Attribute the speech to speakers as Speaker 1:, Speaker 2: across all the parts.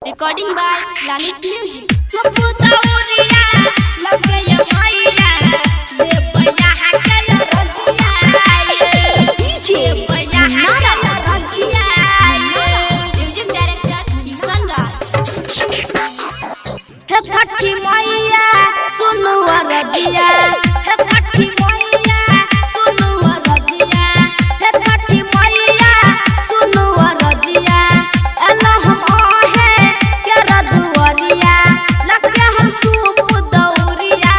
Speaker 1: Recording by Lalit Music. Music director Kisan Raj.
Speaker 2: छठी मैया सुनु रजिया हे छठी मैया सुनु रजिया हे छठी मैया सुनु रजिया अल्लाह हम आहे केरा दुआरिया लगे हम सुप दौरिया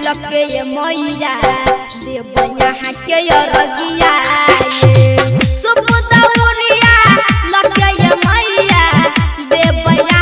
Speaker 2: लगे ये मैया देवैया के रगिया ये मैया देवैया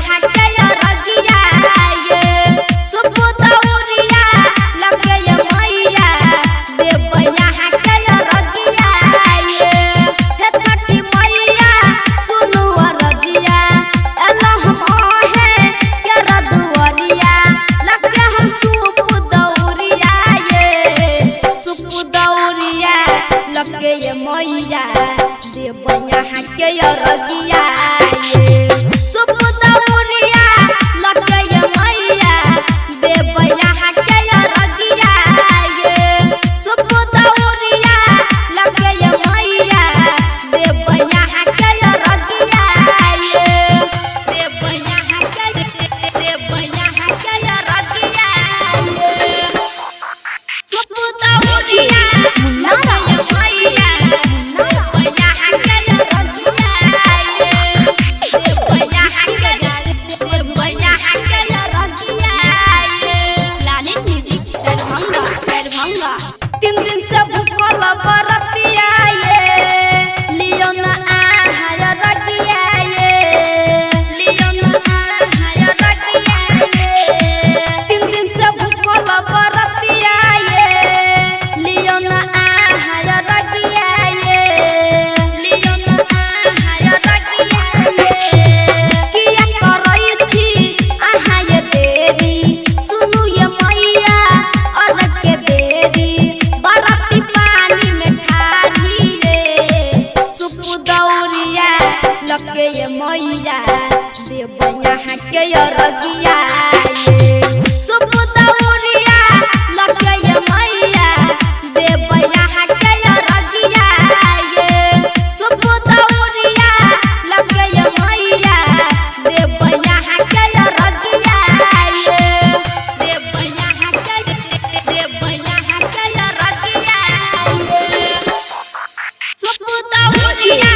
Speaker 2: के रगिया सुप दौरिया लगे ये मैया देवैया के रगिया सुप दौरिया लगे ये मैया देवैया के रगिया देवैया के रगिया सुप दौरिया तीन दिन से भूखल बरतिया लियो ना आहार रगिया लियो ना आहार रगिया तीन दिन से भूखल बरतिया लियो ना आहार रगिया लियो ना आहार रगिया किया करई छी आहा ये देरी सुनु ये मैया और के बेरी लगे ये मैया देवैया के रगिया सुप दौरिया लगे ये मैया देवैया के रगिया सुप दौरिया लगे ये मैया देवैया के रगिया देवैया के रगिया सुप दौरिया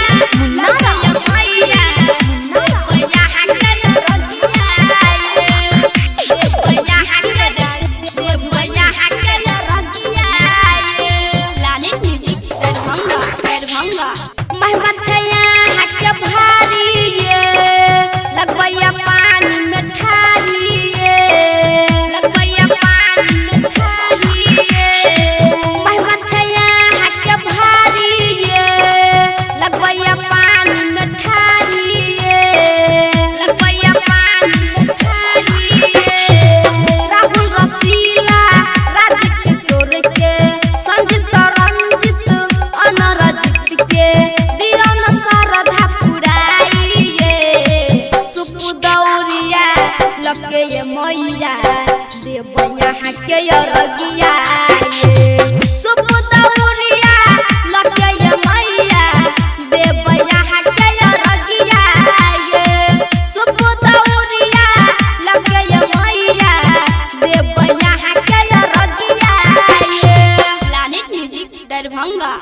Speaker 2: लगे ये मैया देवैया के रगिया सुप दौरिया लगे ये मैया देवैया के रगिया सुप दौरिया लगे ये मैया देवैया के रगिया
Speaker 1: Lalit Music Darbhanga.